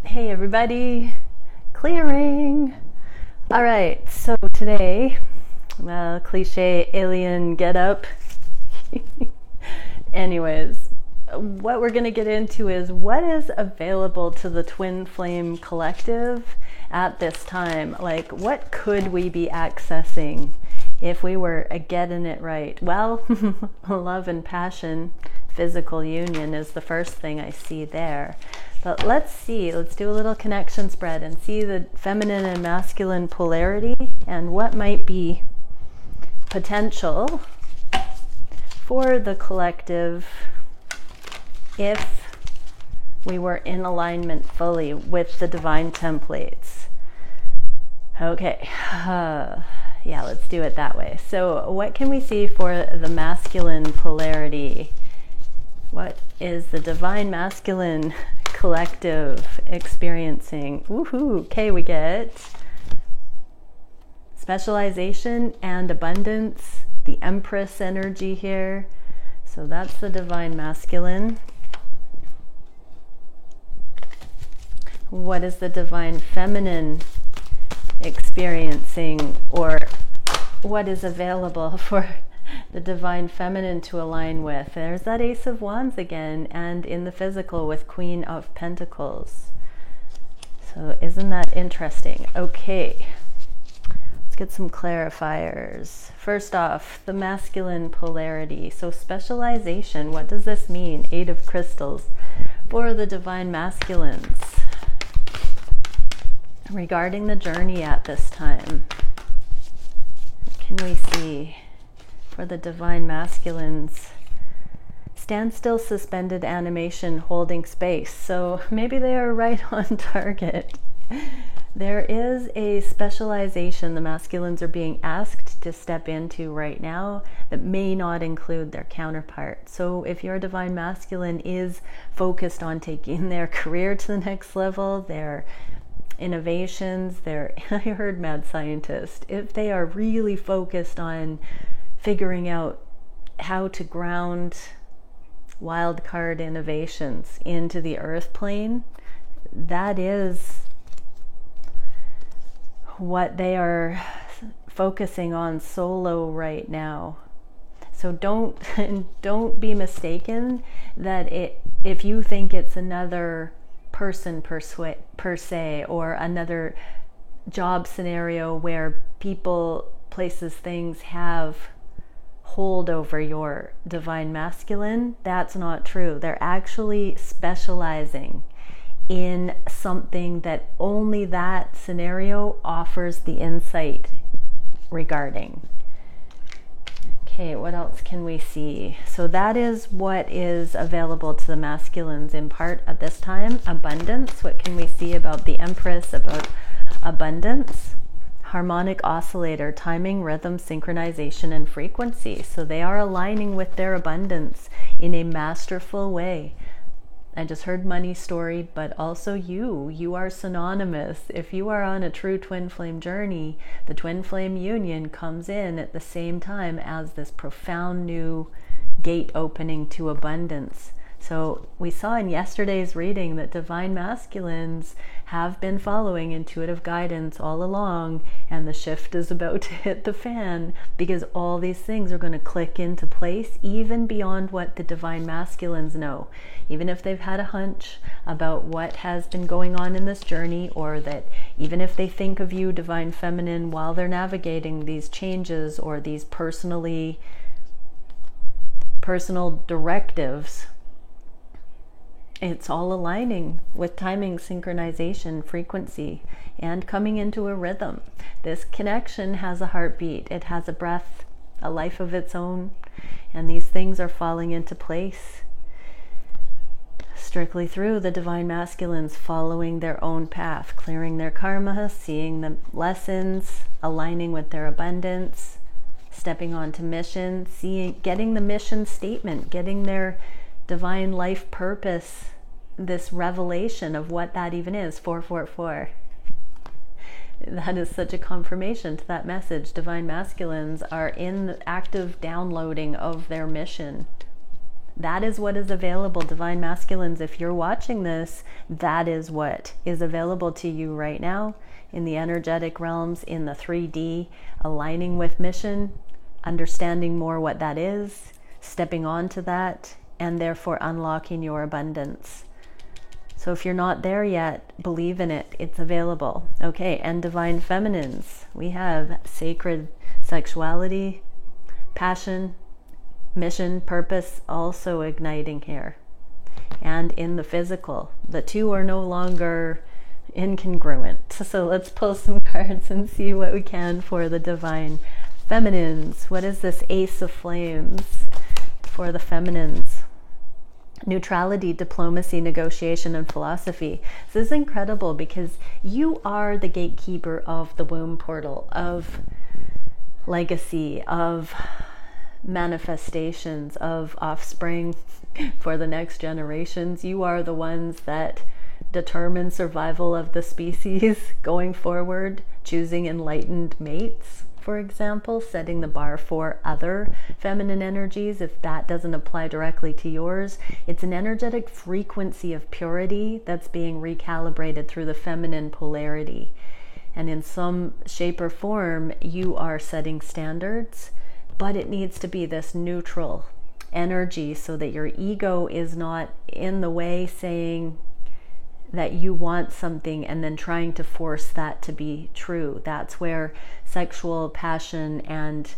Hey everybody, clearing. All right, so today, cliche alien get up. Anyways, what we're going to get into is what is available to the Twin Flame Collective at this time. Like, what could we be accessing if we were getting it right? Well, love and passion, physical union is the first thing I see there. But let's do a little connection spread and see the feminine and masculine polarity and what might be potential for the collective if we were in alignment fully with the divine templates. Okay, yeah, let's do it that way. So what can we see for the masculine polarity? What is the divine masculine collective experiencing? Woohoo! Okay, we get specialization and abundance, the Empress energy here. So that's the divine masculine. What is the divine feminine experiencing, or what is available for the divine feminine to align with? There's that Ace of Wands again, and in the physical with Queen of Pentacles. So isn't that interesting? Okay, let's get some clarifiers. First off, the masculine polarity. So specialization, what does this mean? Eight of Crystals for the divine masculines regarding the journey at this time. What can we see for the divine masculines? Standstill, suspended animation, holding space. So maybe they are right on target. There is a specialization the masculines are being asked to step into right now that may not include their counterpart. So if your divine masculine is focused on taking their career to the next level, their innovations, I heard mad scientist, if they are really focused on figuring out how to ground wildcard innovations into the earth plane, that is what they are focusing on solo right now. So don't be mistaken that if you think it's another person per se, or another job scenario where people, places, things have hold over your divine masculine, that's not true. They're actually specializing in something that only that scenario offers the insight regarding. Okay, what else can we see? So that is what is available to the masculines in part at this time. Abundance, what can we see about the Empress, about abundance? Harmonic oscillator, timing, rhythm, synchronization, and frequency. So they are aligning with their abundance in a masterful way. I just heard money story, but also you are synonymous. If you are on a true twin flame journey, the twin flame union comes in at the same time as this profound new gate opening to abundance. So we saw in yesterday's reading that divine masculines have been following intuitive guidance all along, and the shift is about to hit the fan because all these things are going to click into place even beyond what the divine masculines know. Even if they've had a hunch about what has been going on in this journey, or that even if they think of you, divine feminine, while they're navigating these changes or these personal directives, it's all aligning with timing, synchronization, frequency, and coming into a rhythm. This connection has a heartbeat. It has a breath, a life of its own, and these things are falling into place strictly through the divine masculines following their own path, clearing their karma, seeing the lessons, aligning with their abundance, stepping onto mission, getting the mission statement, getting their divine life purpose, this revelation of what that even is. 444. That is such a confirmation to that message. Divine masculines are in the active downloading of their mission. That is what is available, divine masculines. If you're watching this, that is what is available to you right now in the energetic realms, in the 3D, aligning with mission, understanding more what that is, stepping onto that, and therefore unlocking your abundance. So if you're not there yet, believe in it. It's available. Okay, and divine feminines. We have sacred sexuality, passion, mission, purpose also igniting here. And in the physical, the two are no longer incongruent. So let's pull some cards and see what we can for the divine feminines. What is this Ace of Flames for the feminines? Neutrality, diplomacy, negotiation, and philosophy. This is incredible because you are the gatekeeper of the womb portal, of legacy, of manifestations, of offspring for the next generations. You are the ones that determine survival of the species going forward, choosing enlightened mates, for example, setting the bar for other feminine energies. If that doesn't apply directly to yours, it's an energetic frequency of purity that's being recalibrated through the feminine polarity. And in some shape or form, you are setting standards, but it needs to be this neutral energy so that your ego is not in the way, saying that you want something and then trying to force that to be true. That's where sexual passion and,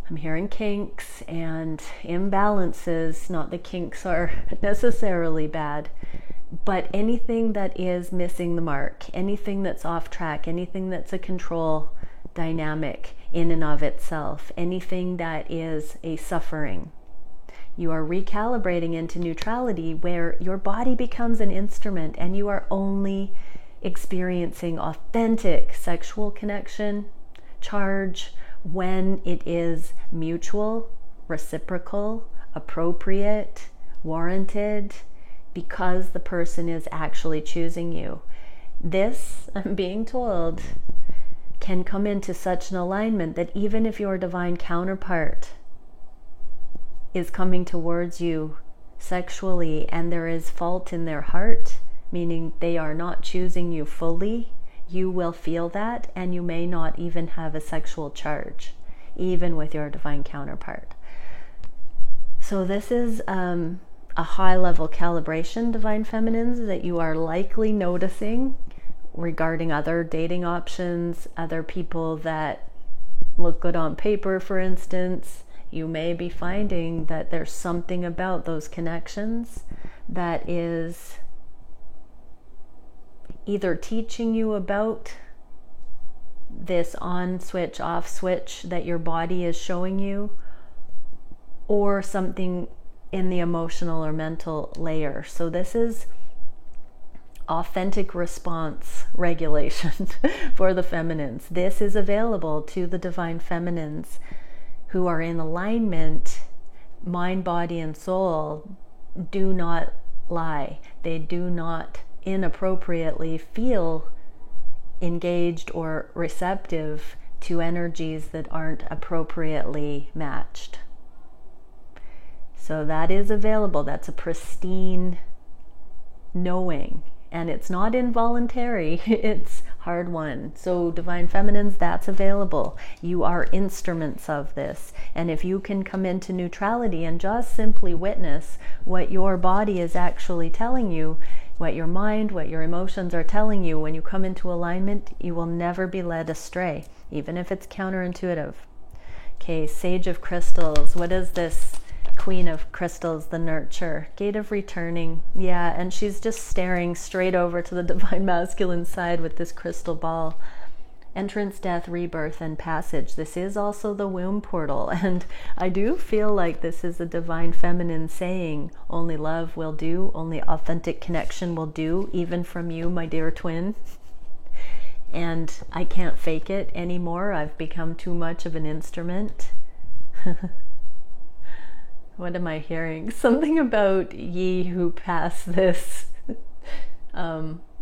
I'm hearing, kinks and imbalances, not that kinks are necessarily bad, but anything that is missing the mark, anything that's off track, anything that's a control dynamic in and of itself, anything that is a suffering. You are recalibrating into neutrality, where your body becomes an instrument and you are only experiencing authentic sexual connection, charge, when it is mutual, reciprocal, appropriate, warranted, because the person is actually choosing you. This, I'm being told, can come into such an alignment that even if your divine counterpart is coming towards you sexually and there is fault in their heart, meaning they are not choosing you fully, you will feel that, and you may not even have a sexual charge, even with your divine counterpart. So this is a high-level calibration, divine feminines, that you are likely noticing regarding other dating options, other people that look good on paper, for instance. You may be finding that there's something about those connections that is either teaching you about this on switch, off switch that your body is showing you, or something in the emotional or mental layer. So this is authentic response regulation for the feminines. This is available to the divine feminines who are in alignment. Mind, body, and soul do not lie. They do not inappropriately feel engaged or receptive to energies that aren't appropriately matched. So that is available. That's a pristine knowing. And it's not involuntary, it's hard won. So divine feminines, that's available. You are instruments of this. And if you can come into neutrality and just simply witness what your body is actually telling you, what your mind, what your emotions are telling you, when you come into alignment, you will never be led astray, even if it's counterintuitive. Okay, Sage of Crystals. What is this? Queen of Crystals, the nurture, gate of returning. Yeah, and she's just staring straight over to the divine masculine side with this crystal ball. Entrance, death, rebirth, and passage. This is also the womb portal, and I do feel like this is a divine feminine saying, only love will do, only authentic connection will do, even from you, my dear twin. And I can't fake it anymore. I've become too much of an instrument. What am I hearing? Something about ye who pass this,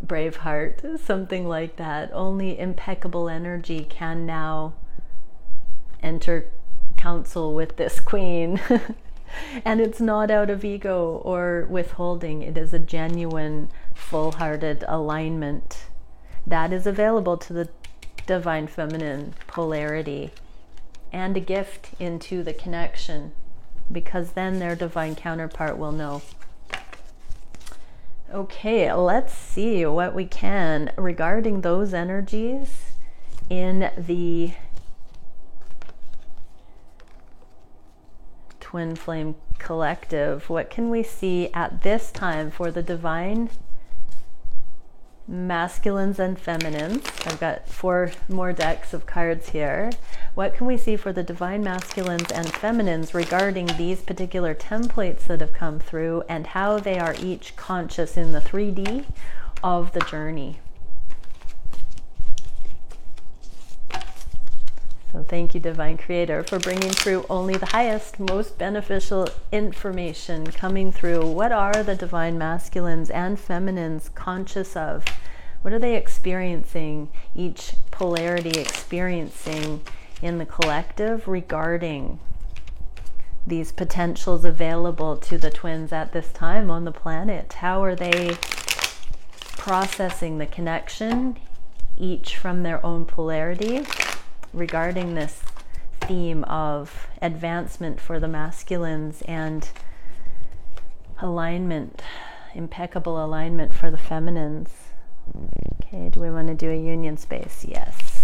brave heart, something like that. Only impeccable energy can now enter council with this queen. And it's not out of ego or withholding. It is a genuine, full-hearted alignment that is available to the divine feminine polarity, and a gift into the connection, because then their divine counterpart will know. Okay, let's see what we can regarding those energies in the Twin Flame Collective. What can we see at this time for the divine masculines and feminines? I've got 4 more decks of cards here. What can we see for the divine masculines and feminines regarding these particular templates that have come through, and how they are each conscious in the 3D of the journey? So thank you, Divine Creator, for bringing through only the highest, most beneficial information coming through. What are the divine masculines and feminines conscious of? What are they experiencing, each polarity experiencing in the collective regarding these potentials available to the twins at this time on the planet? How are they processing the connection, each from their own polarity, regarding this theme of advancement for the masculines and alignment, impeccable alignment for the feminines? Okay, do we want to do a union space? Yes.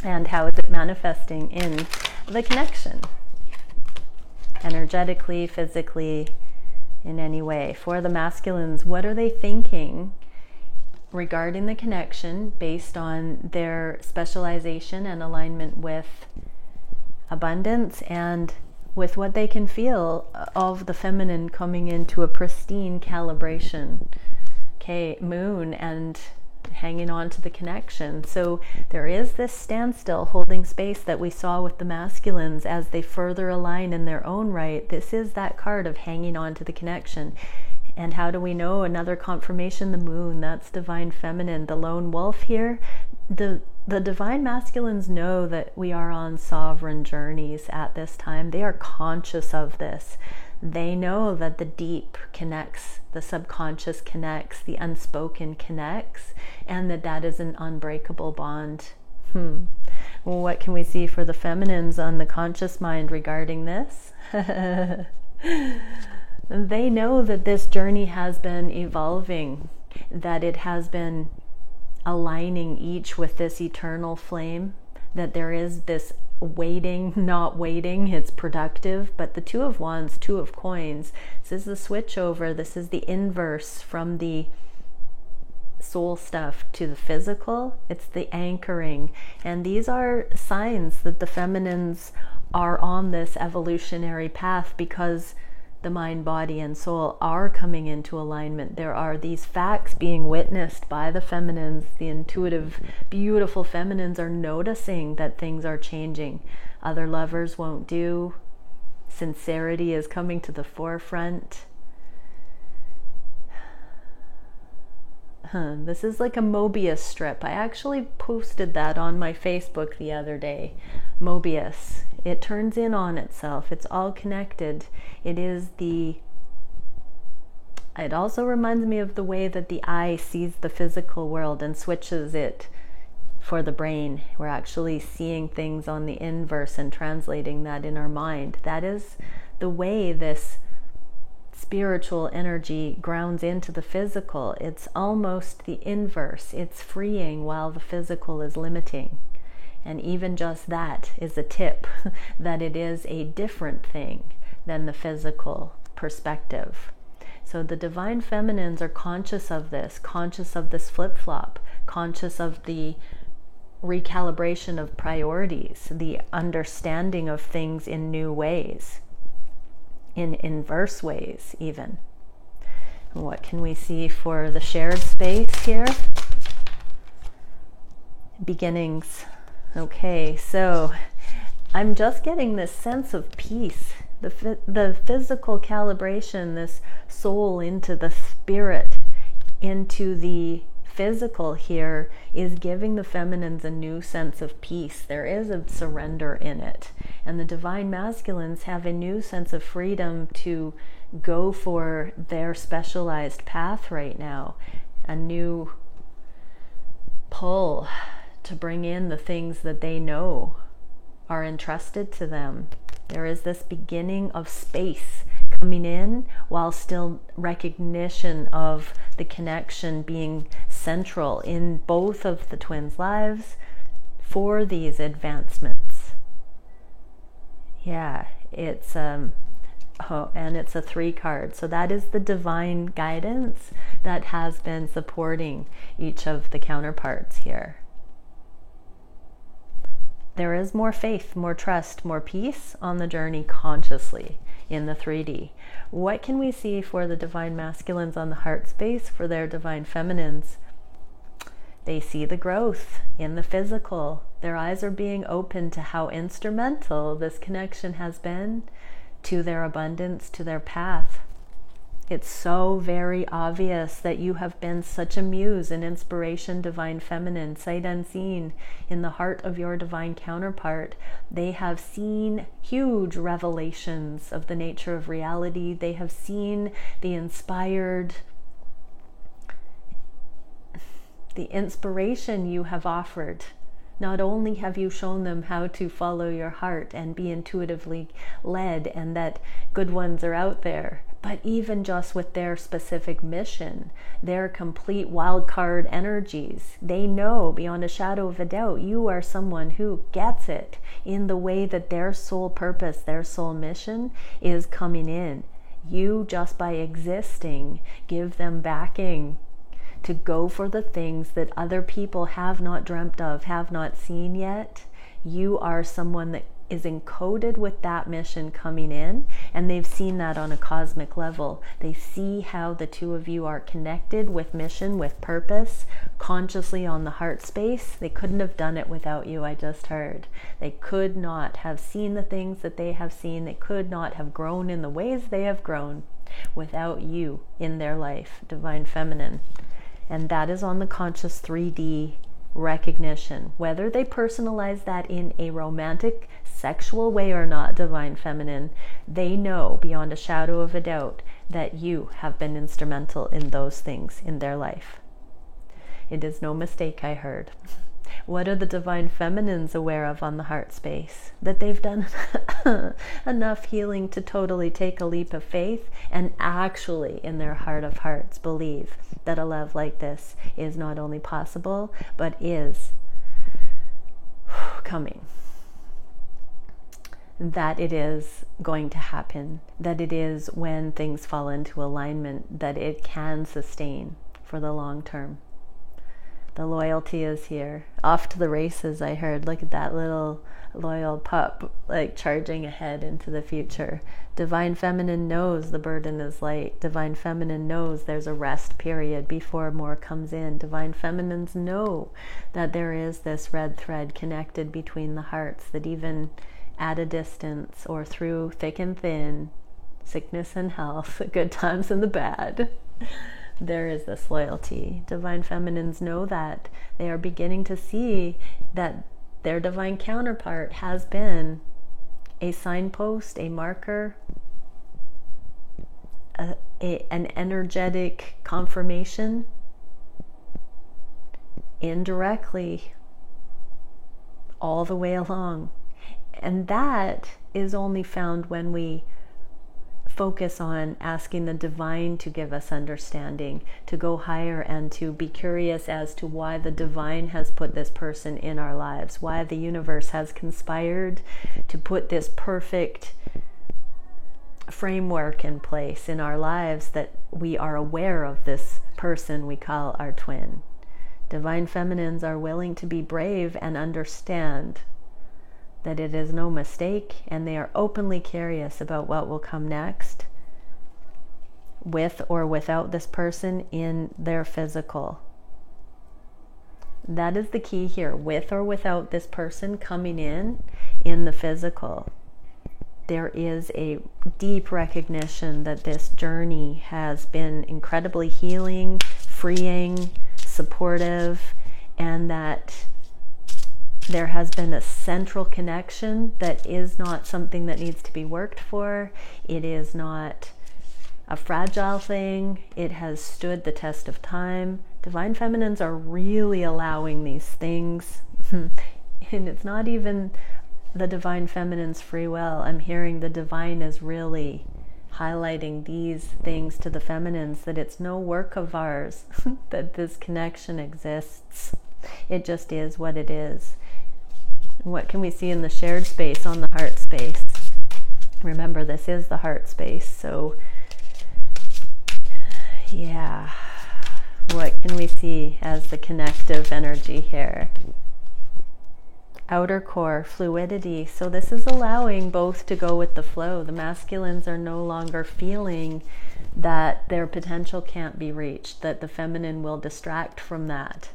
And how is it manifesting in the connection? Energetically, physically, in any way. For the masculines, what are they thinking regarding the connection based on their specialization and alignment with abundance, and with what they can feel of the feminine coming into a pristine calibration? Okay, moon and hanging on to the connection. So there is this standstill, holding space that we saw with the masculines as they further align in their own right. This is that card of hanging on to the connection. And how do we know? Another confirmation, the moon. That's divine feminine, the lone wolf here. The divine masculines know that we are on sovereign journeys at this time. They are conscious of this. They know that the deep connects, the subconscious connects, the unspoken connects, and that is an unbreakable bond. What can we see for the feminines on the conscious mind regarding this? They know that this journey has been evolving, that it has been aligning each with this eternal flame, that there is this waiting, not waiting, it's productive. But the 2 of Wands, 2 of Coins, this is the switch over, this is the inverse from the soul stuff to the physical. It's the anchoring, and these are signs that the feminines are on this evolutionary path, because the mind, body, and soul are coming into alignment. There are these facts being witnessed by the feminines. The intuitive, beautiful feminines are noticing that things are changing. Other lovers won't do. Sincerity is coming to the forefront. This is like a Mobius strip. I actually posted that on my Facebook the other day. Mobius. It turns in on itself. It's all connected. It also reminds me of the way that the eye sees the physical world and switches it for the brain. We're actually seeing things on the inverse and translating that in our mind. That is the way this spiritual energy grounds into the physical. It's almost the inverse. It's freeing while the physical is limiting. And even just that is a tip that it is a different thing than the physical perspective. So the divine feminines are conscious of this flip-flop, conscious of the recalibration of priorities, the understanding of things in new ways, in inverse ways even. What can we see for the shared space here? Beginnings. Okay, so I'm just getting this sense of peace, the physical calibration, this soul into the spirit, into the physical here is giving the feminines a new sense of peace. There is a surrender in it. And the divine masculines have a new sense of freedom to go for their specialized path right now. A new pull to bring in the things that they know are entrusted to them. There is this beginning of space coming in, while still recognition of the connection being central in both of the twins' lives for these advancements. Yeah, it's and it's a 3 card. So that is the divine guidance that has been supporting each of the counterparts here. There is more faith, more trust, more peace on the journey consciously in the 3D. What can we see for the divine masculines on the heart space for their divine feminines? They see the growth in the physical. Their eyes are being open to how instrumental this connection has been to their abundance, to their path. It's so very obvious that you have been such a muse and inspiration, divine feminine, sight unseen, in the heart of your divine counterpart. They have seen huge revelations of the nature of reality. They have seen the inspiration you have offered. Not only have you shown them how to follow your heart and be intuitively led, and that good ones are out there, but even just with their specific mission, their complete wild card energies, they know beyond a shadow of a doubt you are someone who gets it in the way that their soul purpose, their soul mission is coming in. You, just by existing, give them backing to go for the things that other people have not dreamt of, have not seen yet. You are someone that is encoded with that mission coming in, and they've seen that on a cosmic level. They see how the two of you are connected with mission, with purpose, consciously on the heart space. They couldn't have done it without you, I just heard. They could not have seen the things that they have seen. They could not have grown in the ways they have grown without you in their life, divine feminine. And that is on the conscious 3D recognition. Whether they personalize that in a romantic, sexual way or not, divine feminine, they know beyond a shadow of a doubt that you have been instrumental in those things in their life. It is no mistake, I heard. What are the divine feminines aware of on the heart space? That they've done enough healing to totally take a leap of faith and actually, in their heart of hearts, believe that a love like this is not only possible, but is coming. That it is going to happen. That it is, when things fall into alignment, that it can sustain for the long term. The loyalty is here. Off to the races, I heard. Look at that little loyal pup, like charging ahead into the future. Divine feminine knows the burden is light. Divine feminine knows there's a rest period before more comes in. Divine feminines know that there is this red thread connected between the hearts, that even at a distance or through thick and thin, sickness and health, the good times and the bad, there is this loyalty. Divine feminines know that. They are beginning to see that their divine counterpart has been a signpost, a marker, an energetic confirmation, indirectly, all the way along. And that is only found when we focus on asking the divine to give us understanding, to go higher and to be curious as to why the divine has put this person in our lives, why the universe has conspired to put this perfect framework in place in our lives, that we are aware of this person we call our twin. Divine feminines are willing to be brave and understand that it is no mistake, and they are openly curious about what will come next, with or without this person in their physical. That is the key here, with or without this person coming in the physical. There is a deep recognition that this journey has been incredibly healing, freeing, supportive, and that there has been a central connection that is not something that needs to be worked for. It is not a fragile thing. It has stood the test of time. Divine feminines are really allowing these things. And it's not even the divine feminine's free will. I'm hearing the divine is really highlighting these things to the feminines, that it's no work of ours that this connection exists. It just is what it is. What can we see in the shared space on the heart space? Remember, this is the heart space. So yeah, what can we see as the connective energy here? Outer core, fluidity. So this is allowing both to go with the flow. The masculines are no longer feeling that their potential can't be reached, that the feminine will distract from that.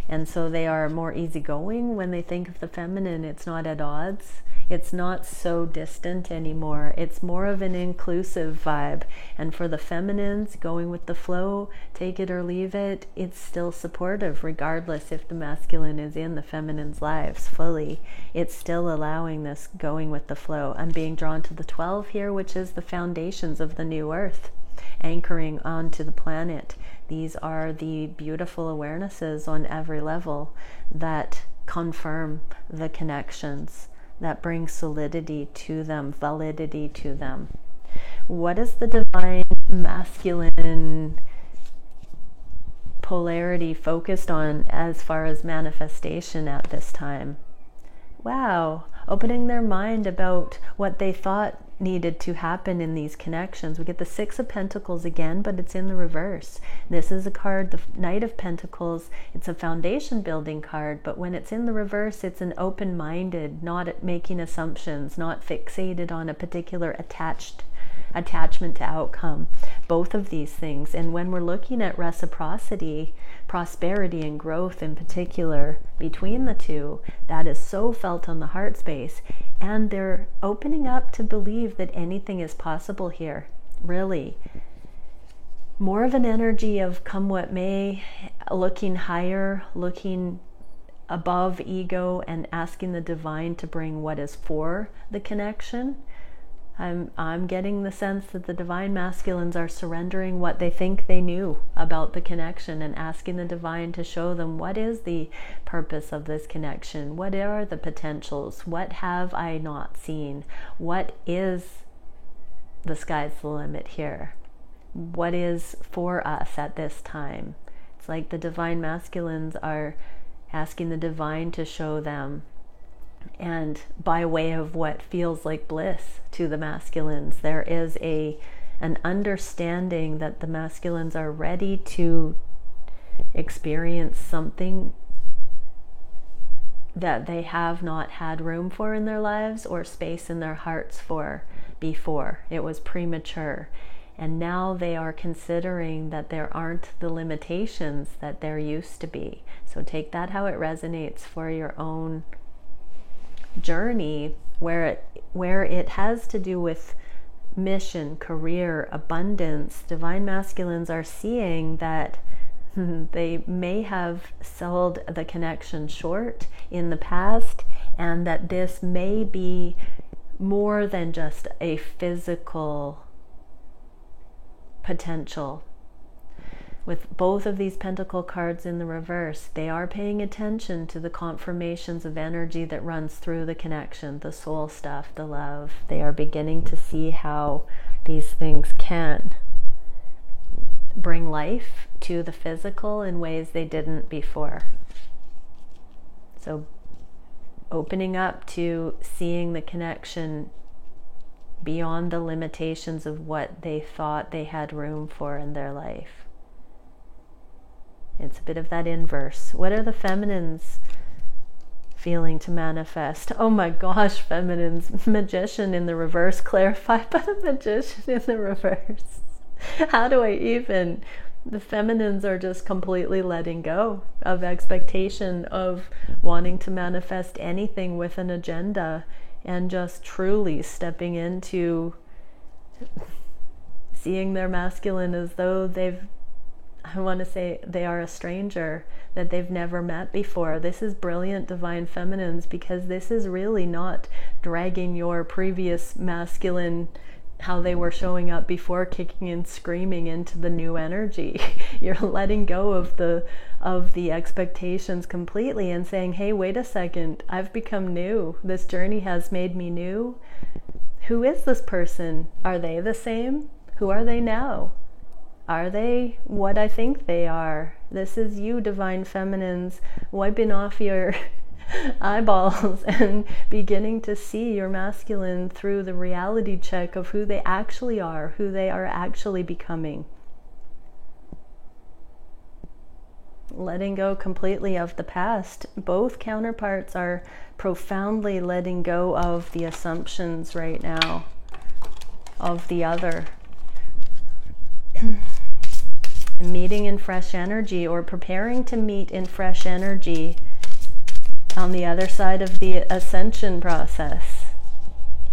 And so they are more easygoing when they think of the feminine. It's not at odds. It's not so distant anymore. It's more of an inclusive vibe. And for the feminines, going with the flow, take it or leave it, it's still supportive, regardless if the masculine is in the feminine's lives fully. It's still allowing this going with the flow. I'm being drawn to the 12 here, which is the foundations of the new earth, anchoring onto the planet. These are the beautiful awarenesses on every level that confirm the connections, that bring solidity to them, validity to them. What is the divine masculine polarity focused on as far as manifestation at this time? Wow, opening their mind about what they thought needed to happen in these connections. We get the Six of Pentacles again, but it's in the reverse. This is a card, the Knight of Pentacles. It's a foundation building card, but when it's in the reverse, it's an open-minded, not making assumptions, not fixated on a particular attachment to outcome. Both of these things. And when we're looking at reciprocity, prosperity and growth in particular between the two, that is so felt on the heart space. And they're opening up to believe that anything is possible here, really. More of an energy of come what may, looking higher, looking above ego, and asking the divine to bring what is for the connection. I'm getting the sense that the divine masculines are surrendering what they think they knew about the connection and asking the divine to show them what is the purpose of this connection, what are the potentials, what have I not seen, what is the sky's the limit here, what is for us at this time. It's like the divine masculines are asking the divine to show them, and by way of what feels like bliss to the masculines, there is an understanding that the masculines are ready to experience something that they have not had room for in their lives or space in their hearts for before. It was premature. And now they are considering that there aren't the limitations that there used to be. So take that how it resonates for your own journey, where it has to do with mission, career, abundance. Divine masculines are seeing that they may have sold the connection short in the past, and that this may be more than just a physical potential. With both of these pentacle cards in the reverse, they are paying attention to the confirmations of energy that runs through the connection, the soul stuff, the love. They are beginning to see how these things can bring life to the physical in ways they didn't before. So opening up to seeing the connection beyond the limitations of what they thought they had room for in their life. It's a bit of that inverse. What are the feminines feeling to manifest? Oh my gosh, feminines. Magician in the reverse, clarified by the Magician in the reverse. How do I even? The feminines are just completely letting go of expectation of wanting to manifest anything with an agenda, and just truly stepping into seeing their masculine as though they've I want to say they are a stranger that they've never met before. This is brilliant divine feminines, because this is really not dragging your previous masculine, how they were showing up before, kicking and screaming into the new energy. You're letting go of the expectations completely and saying, hey, wait a second, I've become new. This journey has made me new. Who is this person? Are they the same? Who are they now? Are they what I think they are? This is you, divine feminines, wiping off your eyeballs and beginning to see your masculine through the reality check of who they actually are, who they are actually becoming. Letting go completely of the past. Both counterparts are profoundly letting go of the assumptions right now of the other. Meeting in fresh energy, or preparing to meet in fresh energy on the other side of the ascension process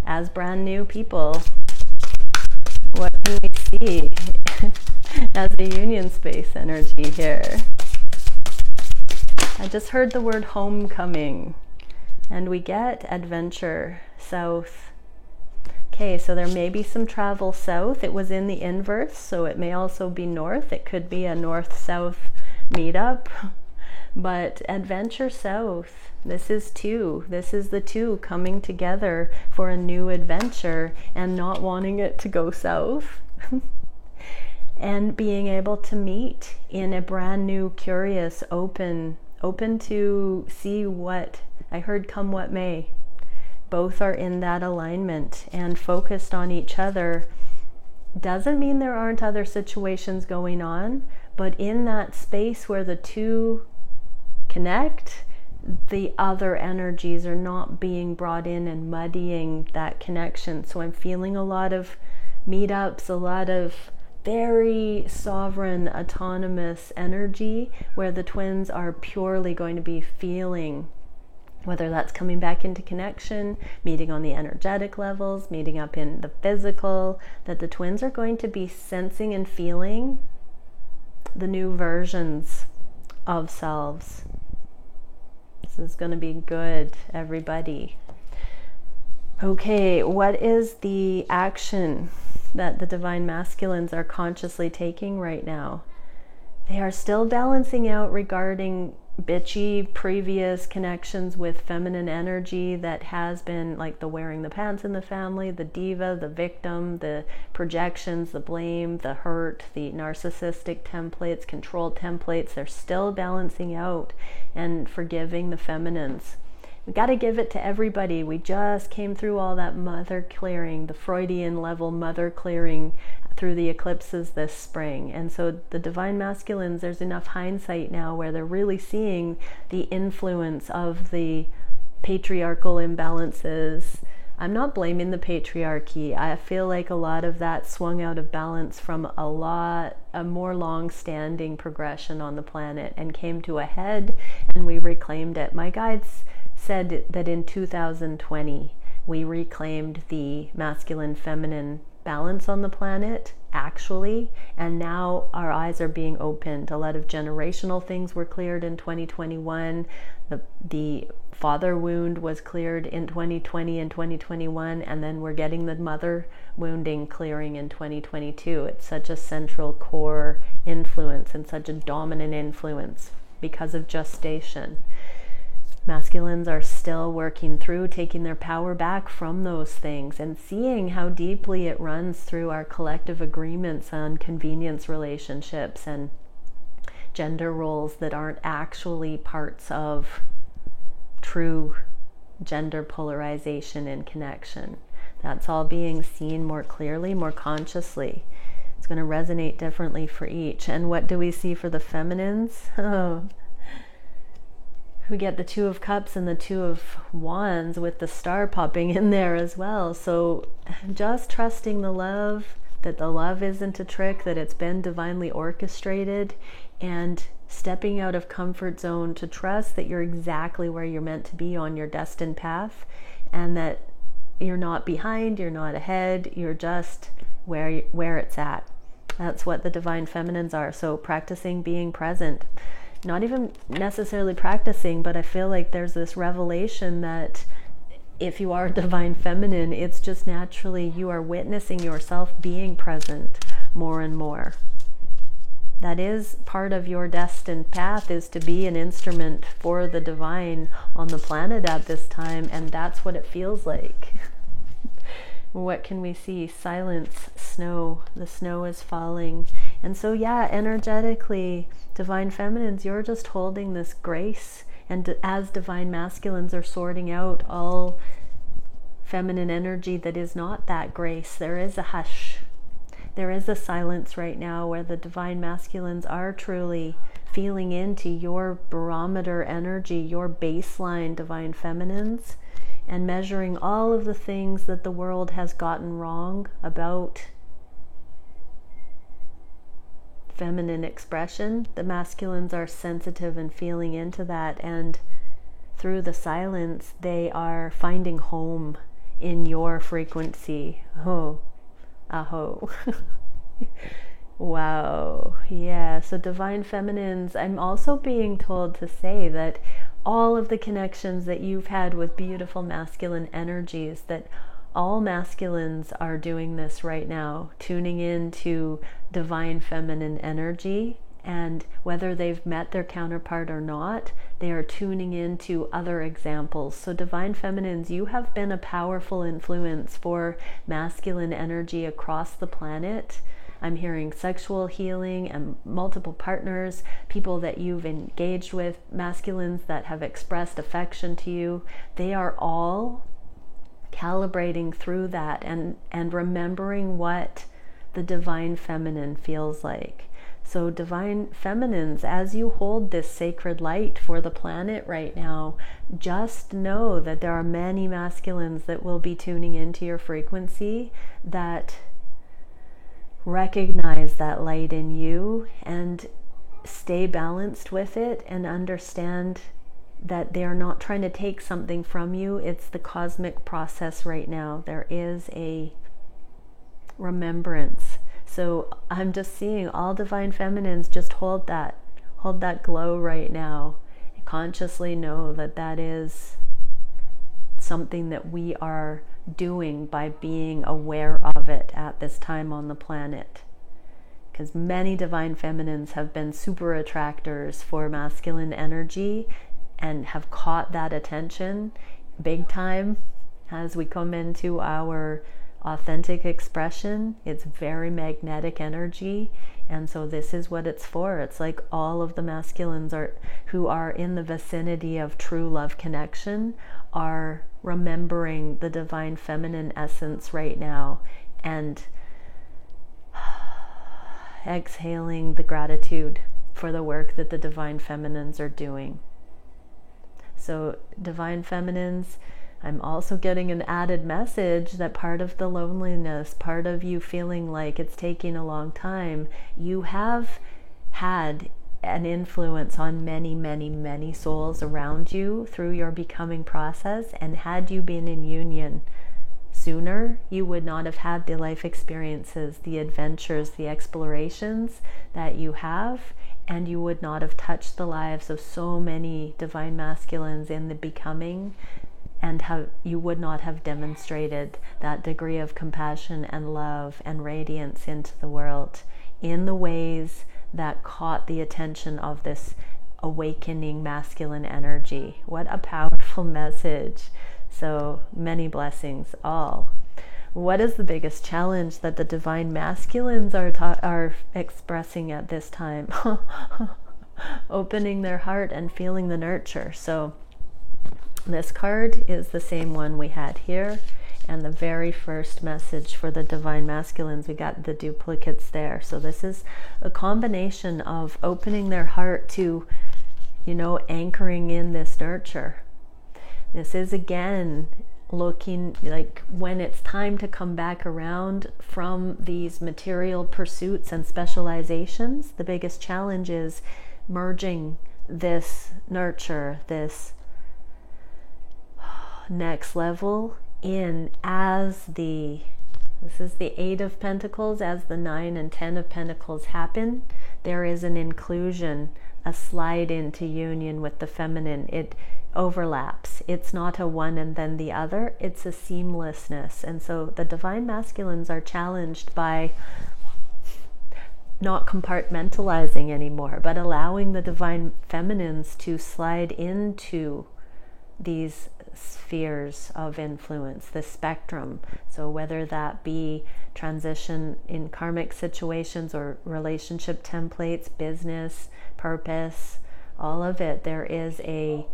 as brand new people. What can we see as a union space energy here? I just heard the word homecoming, and we get adventure south. Okay, so there may be some travel south. It was in the inverse, so it may also be north. It could be a north-south meetup, but adventure south. This is two. This is the two coming together for a new adventure and not wanting it to go south. And being able to meet in a brand new, curious, open to see what I heard, come what may. Both are in that alignment and focused on each other. Doesn't mean there aren't other situations going on, but in that space where the two connect, the other energies are not being brought in and muddying that connection. So I'm feeling a lot of meetups, a lot of very sovereign, autonomous energy where the twins are purely going to be feeling, whether that's coming back into connection, meeting on the energetic levels, meeting up in the physical, that the twins are going to be sensing and feeling the new versions of selves. This is going to be good, everybody. Okay, what is the action that the divine masculines are consciously taking right now? They are still balancing out regarding bitchy previous connections with feminine energy that has been like the wearing the pants in the family, the diva, the victim, the projections, the blame, the hurt, the narcissistic templates, control templates. They're still balancing out and forgiving the feminines. We got to give it to everybody. We just came through all that mother clearing, the Freudian level mother clearing through the eclipses this spring. And so the divine masculines, there's enough hindsight now where they're really seeing the influence of the patriarchal imbalances. I'm not blaming the patriarchy. I feel like a lot of that swung out of balance from a more long-standing progression on the planet and came to a head, and we reclaimed it. My guides said that in 2020 we reclaimed the masculine feminine balance on the planet, actually, and now our eyes are being opened. A lot of generational things were cleared in 2021. The father wound was cleared in 2020 and 2021, and then we're getting the mother wounding clearing in 2022. It's such a central core influence and such a dominant influence because of gestation. Masculines are still working through taking their power back from those things and seeing how deeply it runs through our collective agreements on convenience relationships and gender roles that aren't actually parts of true gender polarization and connection. That's all being seen more clearly, more consciously. It's going to resonate differently for each. And what do we see for the feminines? Oh, we get the Two of Cups and the Two of Wands with the star popping in there as well. So just trusting the love, that the love isn't a trick, that it's been divinely orchestrated, and stepping out of comfort zone to trust that you're exactly where you're meant to be on your destined path, and that you're not behind, you're not ahead, you're just where it's at. That's what the divine feminines are. So practicing being present, not even necessarily practicing, but I feel like there's this revelation that if you are divine feminine, it's just naturally you are witnessing yourself being present more and more. That is part of your destined path, is to be an instrument for the divine on the planet at this time, and that's what it feels like. What can we see? Silence, snow. The snow is falling. And so, yeah, energetically, divine feminines, you're just holding this grace. And as divine masculines are sorting out all feminine energy that is not that grace, there is a hush. There is a silence right now where the divine masculines are truly feeling into your barometer energy, your baseline divine feminines, and measuring all of the things that the world has gotten wrong about feminine expression. The masculines are sensitive and feeling into that, and through the silence they are finding home in your frequency. Oh, aho. Wow. Yeah, so divine feminines, I'm also being told to say that all of the connections that you've had with beautiful masculine energies, that all masculines are doing this right now, tuning into divine feminine energy, and whether they've met their counterpart or not, they are tuning into other examples. So divine feminines, you have been a powerful influence for masculine energy across the planet. I'm hearing sexual healing and multiple partners, people that you've engaged with, masculines that have expressed affection to you. They are all calibrating through that and remembering what the divine feminine feels like. So divine feminines, as you hold this sacred light for the planet right now, just know that there are many masculines that will be tuning into your frequency, that recognize that light in you and stay balanced with it, and understand that they are not trying to take something from you. It's the cosmic process right now. There is a remembrance. So I'm just seeing all divine feminines just hold that glow right now. Consciously know that that is something that we are doing by being aware of it at this time on the planet. Because many divine feminines have been super attractors for masculine energy and have caught that attention big time as we come into our authentic expression. It's very magnetic energy, and so this is what it's for. It's like all of the masculines who are in the vicinity of true love connection are remembering the divine feminine essence right now, and exhaling the gratitude for the work that the divine feminines are doing. So divine feminines, I'm also getting an added message that part of the loneliness, part of you feeling like it's taking a long time, you have had an influence on many, many, many souls around you through your becoming process. And had you been in union sooner, you would not have had the life experiences, the adventures, the explorations that you have, and you would not have touched the lives of so many divine masculines in the becoming, and you would not have demonstrated that degree of compassion and love and radiance into the world in the ways that caught the attention of this awakening masculine energy. What a powerful message. So many blessings all. What is the biggest challenge that the divine masculines are expressing at this time? Opening their heart and feeling the nurture. So this card is the same one we had here, and the very first message for the divine masculines, we got the duplicates there. So this is a combination of opening their heart to, anchoring in this nurture. This is again looking like when it's time to come back around from these material pursuits and specializations. The biggest challenge is merging this nurture, this next level in as the This is the 8 of Pentacles. As the 9 and 10 of Pentacles happen, there is an inclusion, a slide into union with the feminine. It overlaps. It's not a one and then the other. It's a seamlessness. And so the divine masculines are challenged by not compartmentalizing anymore, but allowing the divine feminines to slide into these spheres of influence, the spectrum. So whether that be transition in karmic situations or relationship templates, business, purpose, all of it, there is a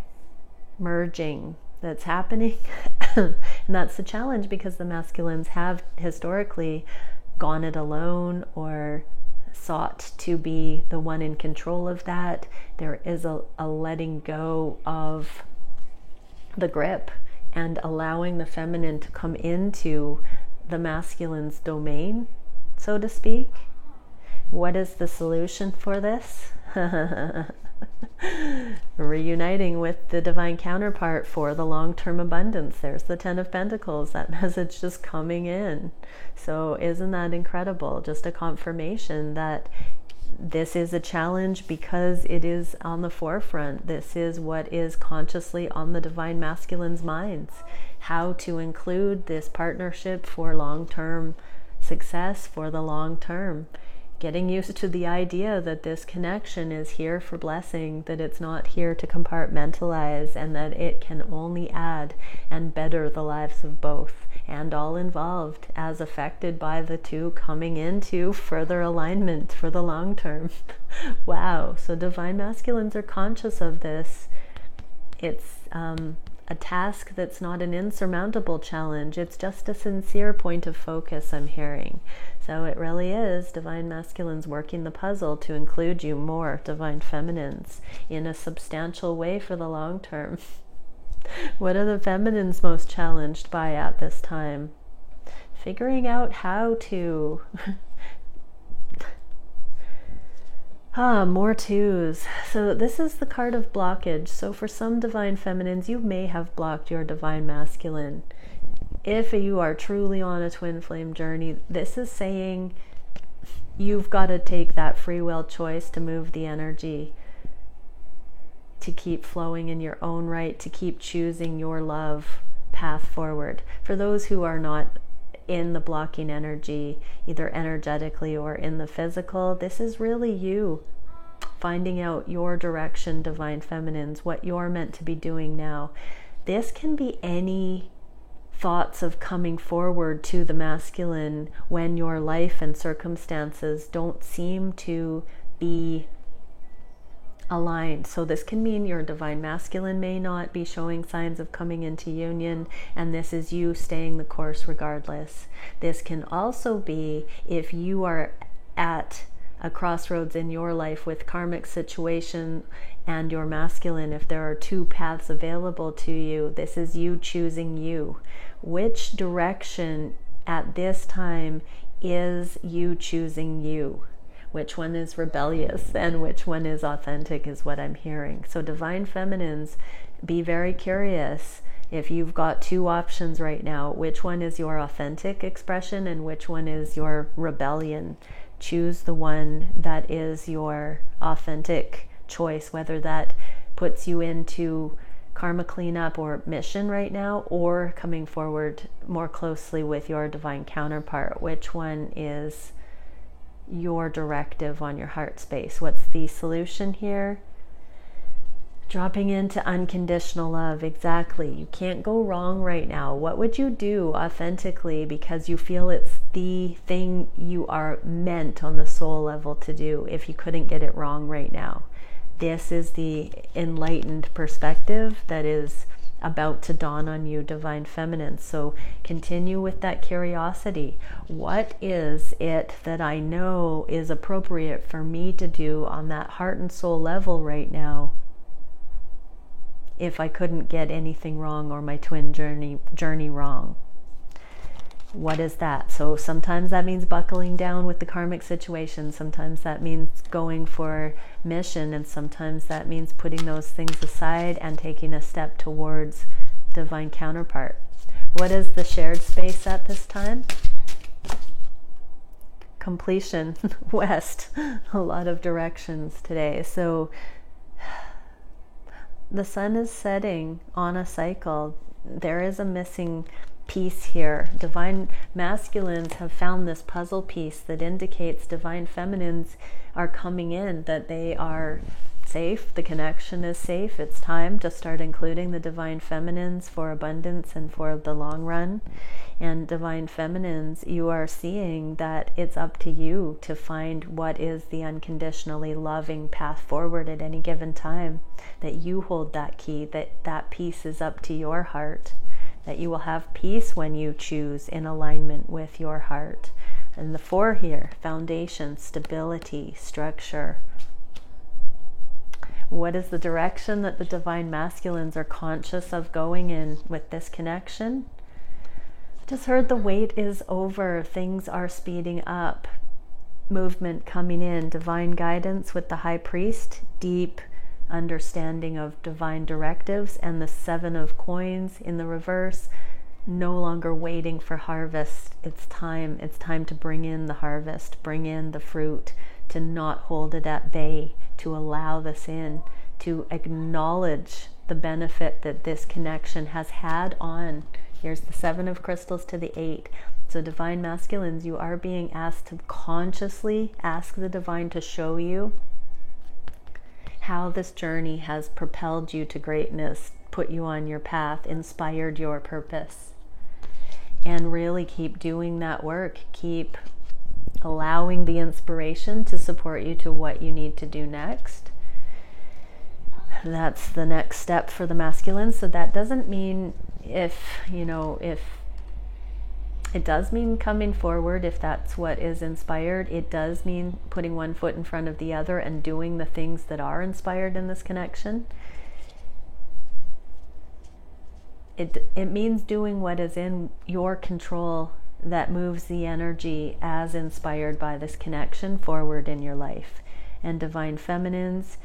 merging that's happening. And that's the challenge, because the masculines have historically gone it alone or sought to be the one in control of that. There is a letting go of the grip and allowing the feminine to come into the masculine's domain, so to speak. What is the solution for this? Reuniting with the divine counterpart for the long-term abundance. There's the 10 of Pentacles, that message just coming in. So isn't that incredible? Just a confirmation that this is a challenge because it is on the forefront. This is what is consciously on the divine masculine's minds. How to include this partnership for long-term success, for the long term. Getting used to the idea that this connection is here for blessing, that it's not here to compartmentalize, and that it can only add and better the lives of both and all involved, as affected by the two coming into further alignment for the long term. Wow. So divine masculines are conscious of this. It's a task that's not an insurmountable challenge. It's just a sincere point of focus, I'm hearing. So it really is divine masculines working the puzzle to include you more, divine feminines, in a substantial way for the long term. What are the feminines most challenged by at this time? Figuring out how to... more twos. So this is the card of blockage. So for some divine feminines, you may have blocked your divine masculine. If you are truly on a twin flame journey, this is saying you've got to take that free will choice to move the energy, to keep flowing in your own right, to keep choosing your love path forward. For those who are not in the blocking energy, either energetically or in the physical, this is really you finding out your direction, divine feminines, what you're meant to be doing now. This can be any thoughts of coming forward to the masculine when your life and circumstances don't seem to be aligned. So this can mean your divine masculine may not be showing signs of coming into union, and this is you staying the course regardless. This can also be if you are at a crossroads in your life with karmic situation and your masculine. If there are two paths available to you, this is you choosing you. Which direction at this time is you choosing you? Which one is rebellious and which one is authentic is what I'm hearing. So divine feminines, be very curious. If you've got two options right now, which one is your authentic expression and which one is your rebellion? Choose the one that is your authentic choice, whether that puts you into karma cleanup or mission right now, or coming forward more closely with your divine counterpart. Which one is your directive on your heart space? What's the solution here? Dropping into unconditional love. Exactly. You can't go wrong right now. What would you do authentically because you feel it's the thing you are meant on the soul level to do if you couldn't get it wrong right now? This is the enlightened perspective that is about to dawn on you, divine feminine. So continue with that curiosity. What is it that I know is appropriate for me to do on that heart and soul level right now if I couldn't get anything wrong or my twin journey wrong? What is that? So sometimes that means buckling down with the karmic situation. Sometimes that means going for mission, and sometimes that means putting those things aside and taking a step towards divine counterpart. What is the shared space at this time? completion west, a lot of directions today. So the sun is setting on a cycle. There is a missing piece here. Divine masculines have found this puzzle piece that indicates divine feminines are coming in, that they are safe, the connection is safe. It's time to start including the divine feminines for abundance and for the long run. And divine feminines, you are seeing that it's up to you to find what is the unconditionally loving path forward at any given time, that you hold that key, that piece is up to your heart, that you will have peace when you choose in alignment with your heart. And the 4 here, foundation, stability, structure. What is the direction that the divine masculines are conscious of going in with this connection? Just heard the wait is over. Things are speeding up. Movement coming in. Divine guidance with the high priest. Deep understanding of divine directives. And the 7 of coins in the reverse. No longer waiting for harvest. It's time. It's time to bring in the harvest. Bring in the fruit. To not hold it at bay. To allow this in. To acknowledge the benefit that this connection has had on. Here's the 7 of crystals to the 8. So divine masculines, you are being asked to consciously ask the divine to show you how this journey has propelled you to greatness, put you on your path, inspired your purpose. And really keep doing that work. Keep allowing the inspiration to support you to what you need to do next. That's the next step for the masculine. So that doesn't mean if it does mean coming forward, if that's what is inspired, it does mean putting one foot in front of the other and doing the things that are inspired in this connection. It means doing what is in your control that moves the energy as inspired by this connection forward in your life. And divine feminines,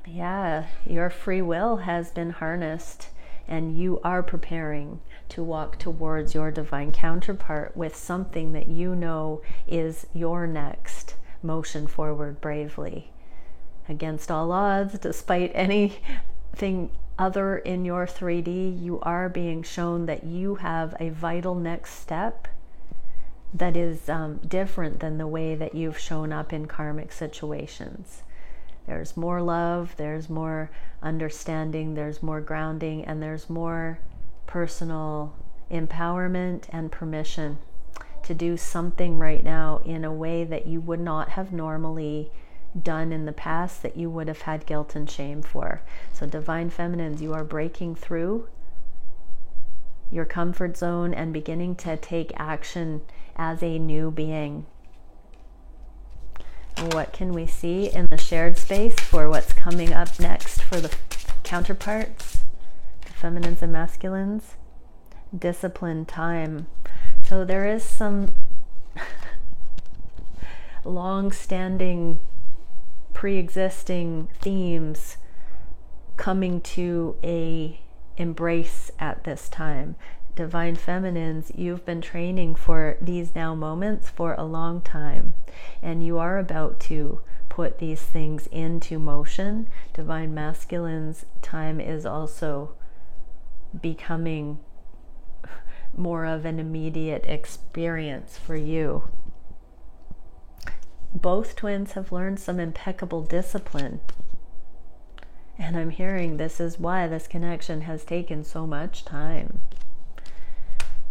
yeah, your free will has been harnessed and you are preparing to walk towards your divine counterpart with something that you know is your next motion forward bravely. Against all odds, despite anything other in your 3D, you are being shown that you have a vital next step that is different than the way that you've shown up in karmic situations. There's more love, there's more understanding, there's more grounding, and there's more personal empowerment and permission to do something right now in a way that you would not have normally done in the past, that you would have had guilt and shame for. So divine feminines, you are breaking through your comfort zone and beginning to take action as a new being. What can we see in the shared space for what's coming up next for the counterparts, the feminines and masculines? Discipline, time. So there is some long-standing, pre-existing themes coming to a embrace at this time. Divine feminines, you've been training for these now moments for a long time, and you are about to put these things into motion. Divine masculines, time is also becoming more of an immediate experience for you. Both twins have learned some impeccable discipline, and I'm hearing this is why this connection has taken so much time.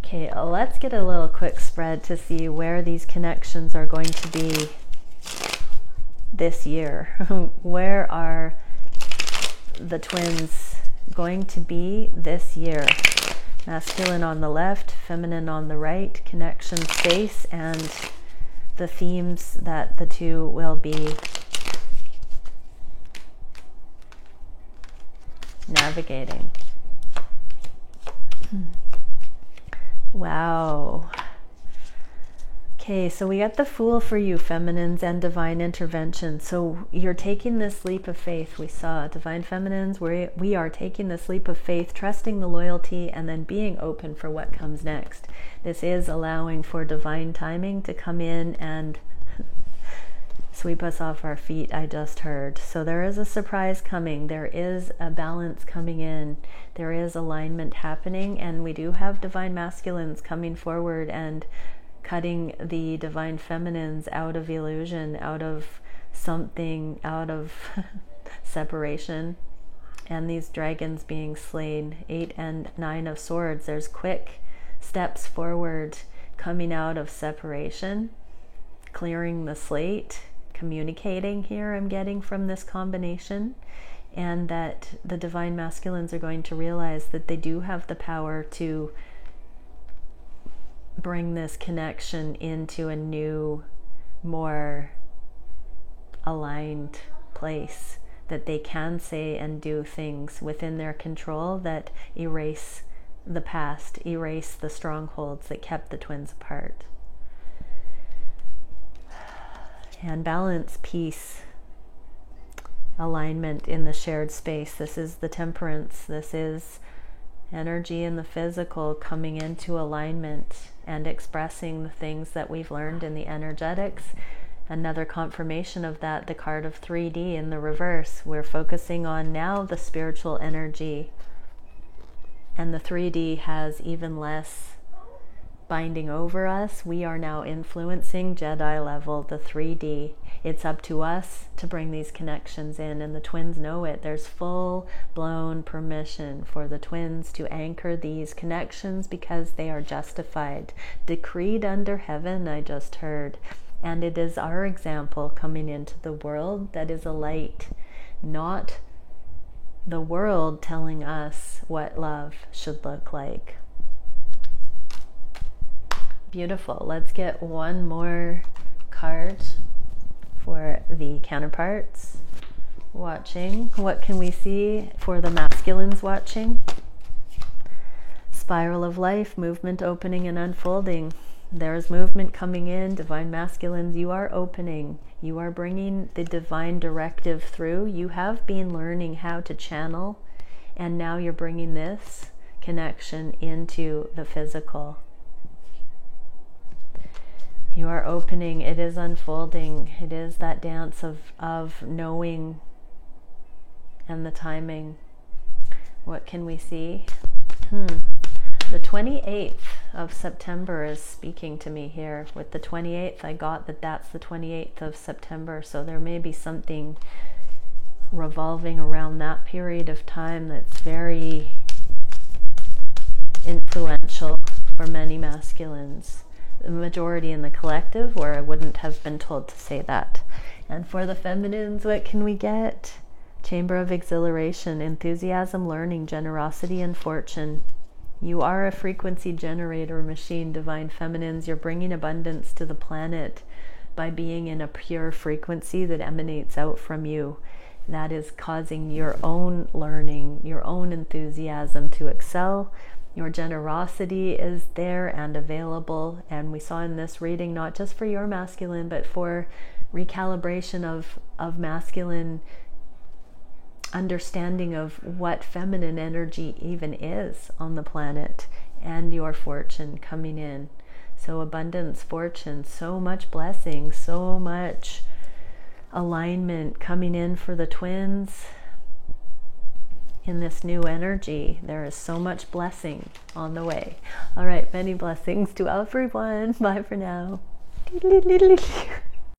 Okay, let's get a little quick spread to see where these connections are going to be this year. Where are the twins going to be this year? Masculine on the left, feminine on the right, connection space, and the themes that the two will be navigating. Wow. Okay, so we got the Fool for you, feminines, and divine intervention. So you're taking this leap of faith. We saw divine feminines, we are taking this leap of faith, trusting the loyalty, and then being open for what comes next. This is allowing for divine timing to come in and sweep us off our feet, I just heard. So there is a surprise coming. There is a balance coming in. There is alignment happening, and we do have divine masculines coming forward and cutting the divine feminines out of illusion, out of something, out of separation, and these dragons being slain. 8 and 9 of swords. There's quick steps forward, coming out of separation, clearing the slate, communicating here, I'm getting from this combination, and that the divine masculines are going to realize that they do have the power to bring this connection into a new, more aligned place, that they can say and do things within their control that erase the past, erase the strongholds that kept the twins apart. And balance, peace, alignment in the shared space. This is the temperance. This is energy in the physical coming into alignment and expressing the things that we've learned in the energetics. Another confirmation of that, the card of 3D in the reverse. We're focusing on now the spiritual energy, and the 3D has even less binding over us. We are now influencing Jedi level, the 3D. It's up to us to bring these connections in, and the twins know it. There's full-blown permission for the twins to anchor these connections because they are justified, decreed under heaven, I just heard. And it is our example coming into the world that is a light, not the world telling us what love should look like. Beautiful. Let's get one more card for the counterparts watching. What can we see for the masculines watching? Spiral of life, movement opening and unfolding. There's movement coming in. Divine masculines, you are opening. You are bringing the divine directive through. You have been learning how to channel, and now you're bringing this connection into the physical. You are opening, it is unfolding, it is that dance of knowing and the timing. What can we see? The 28th of September is speaking to me here. With the 28th, I got that that's the 28th of September, so there may be something revolving around that period of time that's very influential for many masculines. The majority in the collective, where I wouldn't have been told to say that. And for the feminines, what can we get? Chamber of exhilaration, enthusiasm, learning, generosity, and fortune. You are a frequency generator machine, divine feminines. You're bringing abundance to the planet by being in a pure frequency that emanates out from you. That is causing your own learning, your own enthusiasm to excel. Your generosity is there and available, and we saw in this reading, not just for your masculine, but for recalibration of masculine understanding of what feminine energy even is on the planet, and your fortune coming in. So abundance, fortune, so much blessing, so much alignment coming in for the twins. In this new energy, there is so much blessing on the way. All right, many blessings to everyone. Bye for now.